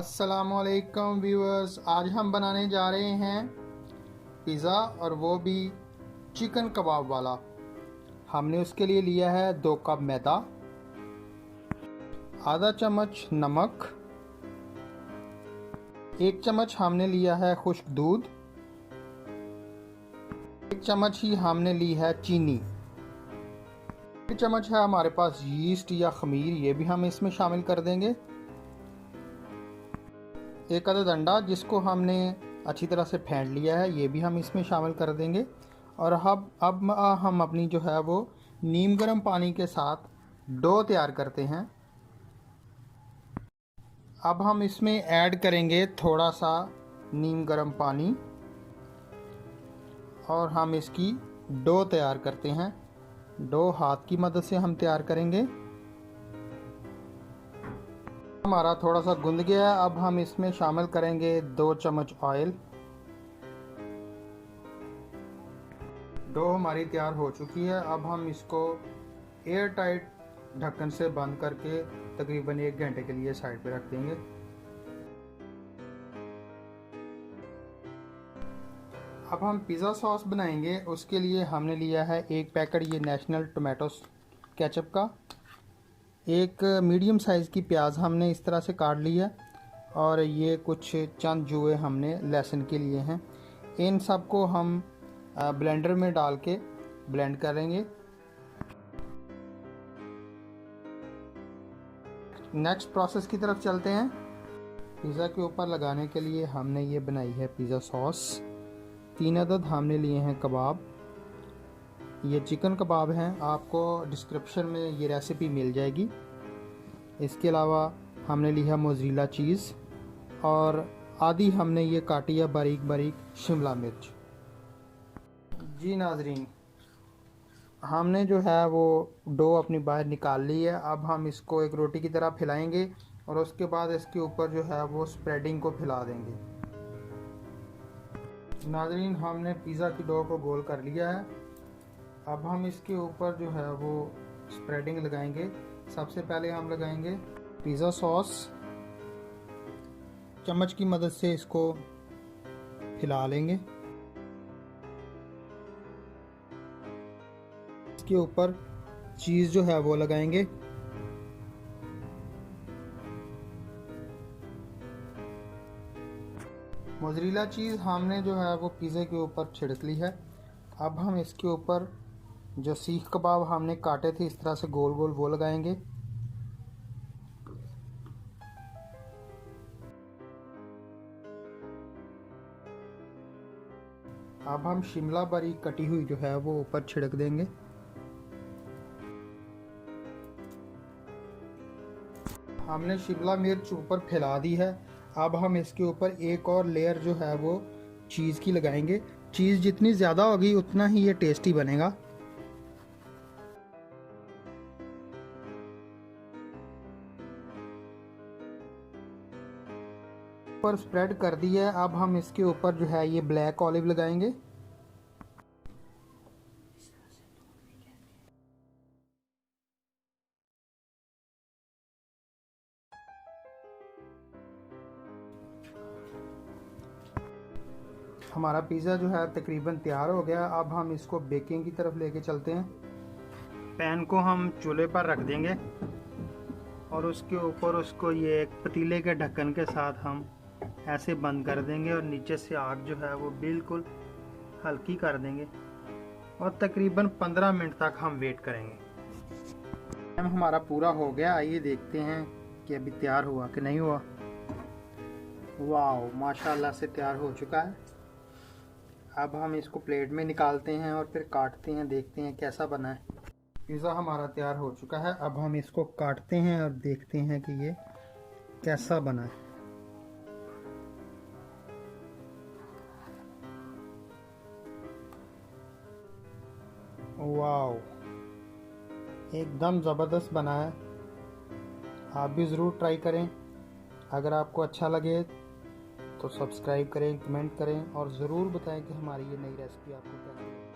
अस्सलामुअलैकुम व्यूअर्स, आज हम बनाने जा रहे हैं पिज़्ज़ा और वो भी चिकन कबाब वाला। हमने उसके लिए लिया है 2 कप मैदा, आधा चम्मच नमक, 1 चम्मच हमने लिया है खुश्क दूध, 1 चम्मच ही हमने ली है चीनी, 1 चम्मच है हमारे पास यीस्ट या खमीर, ये भी हम इसमें शामिल कर देंगे। 1 अदद अंडा जिसको हमने अच्छी तरह से फेंट लिया है, ये भी हम इसमें शामिल कर देंगे। और अब हम अपनी जो है वो नीम गर्म पानी के साथ डो तैयार करते हैं। अब हम इसमें ऐड करेंगे थोड़ा सा नीम गर्म पानी और हम इसकी डो तैयार करते हैं। डो हाथ की मदद से हम तैयार करेंगे। हमारा थोड़ा सा गूंद गया है। अब हम इसमें शामिल करेंगे 2 चम्मच ऑयल। डो हमारी तैयार हो चुकी है। अब हम इसको एयर टाइट ढक्कन से बंद करके तकरीबन 1 घंटे के लिए साइड पे रख देंगे। अब हम पिज़्ज़ा सॉस बनाएंगे। उसके लिए हमने लिया है 1 पैकेट ये नेशनल टोमेटो केचप का, 1 मीडियम साइज़ की प्याज हमने इस तरह से काट लिया और ये कुछ चंद जुए हमने लहसुन के लिए हैं। इन सबको हम ब्लेंडर में डाल के ब्लेंड करेंगे। नेक्स्ट प्रोसेस की तरफ चलते हैं। पिज़्ज़ा के ऊपर लगाने के लिए हमने ये बनाई है पिज़्ज़ा सॉस। 3 अदद हमने लिए हैं कबाब, ये चिकन कबाब हैं। आपको डिस्क्रिप्शन में ये रेसिपी मिल जाएगी। इसके अलावा हमने लिया मोज़रेला चीज़ और आधी हमने ये काटी है बारीक बारीक शिमला मिर्च। जी नाजरीन, हमने जो है वो डो अपनी बाहर निकाल ली है। अब हम इसको एक रोटी की तरह फैलाएंगे और उसके बाद इसके ऊपर जो है वो स्प्रेडिंग को फैला देंगे। नाजरीन, हमने पिज़्ज़ा की डो को गोल कर लिया है। अब हम इसके ऊपर जो है वो स्प्रेडिंग लगाएंगे। सबसे पहले हम लगाएंगे पिज़्ज़ा सॉस। चम्मच की मदद से इसको फैला लेंगे। इसके ऊपर चीज़ जो है वो लगाएंगे। मोज़रेला चीज़ हमने जो है वो पिज़्ज़ा के ऊपर छिड़क ली है। अब हम इसके ऊपर जो सीख कबाब हमने काटे थे इस तरह से गोल गोल वो लगाएंगे। अब हम शिमला बारीक कटी हुई जो है वो ऊपर छिड़क देंगे। हमने शिमला मिर्च ऊपर फैला दी है। अब हम इसके ऊपर एक और लेयर जो है वो चीज़ की लगाएंगे। चीज़ जितनी ज़्यादा होगी उतना ही ये टेस्टी बनेगा। ऊपर स्प्रेड कर दी है। अब हम इसके ऊपर जो है ये ब्लैक ऑलिव लगाएंगे। हमारा पिज़्ज़ा जो है तकरीबन तैयार हो गया। अब हम इसको बेकिंग की तरफ लेके चलते हैं। पैन को हम चूल्हे पर रख देंगे और उसके ऊपर उसको ये एक पतीले के ढक्कन के साथ हम ऐसे बंद कर देंगे और नीचे से आग जो है वो बिल्कुल हल्की कर देंगे और तकरीबन 15 मिनट तक हम वेट करेंगे। टाइम हमारा पूरा हो गया। आइए देखते हैं कि अभी तैयार हुआ कि नहीं हुआ। वाह, माशाल्लाह से तैयार हो चुका है। अब हम इसको प्लेट में निकालते हैं और फिर काटते हैं, देखते हैं कैसा बना है। पिज़्ज़ा हमारा तैयार हो चुका है। अब हम इसको काटते हैं और देखते हैं कि ये कैसा बना है। वाओ, एकदम ज़बरदस्त बना है। आप भी ज़रूर ट्राई करें। अगर आपको अच्छा लगे तो सब्सक्राइब करें, कमेंट करें और ज़रूर बताएं कि हमारी ये नई रेसिपी आपको कैसी लगी।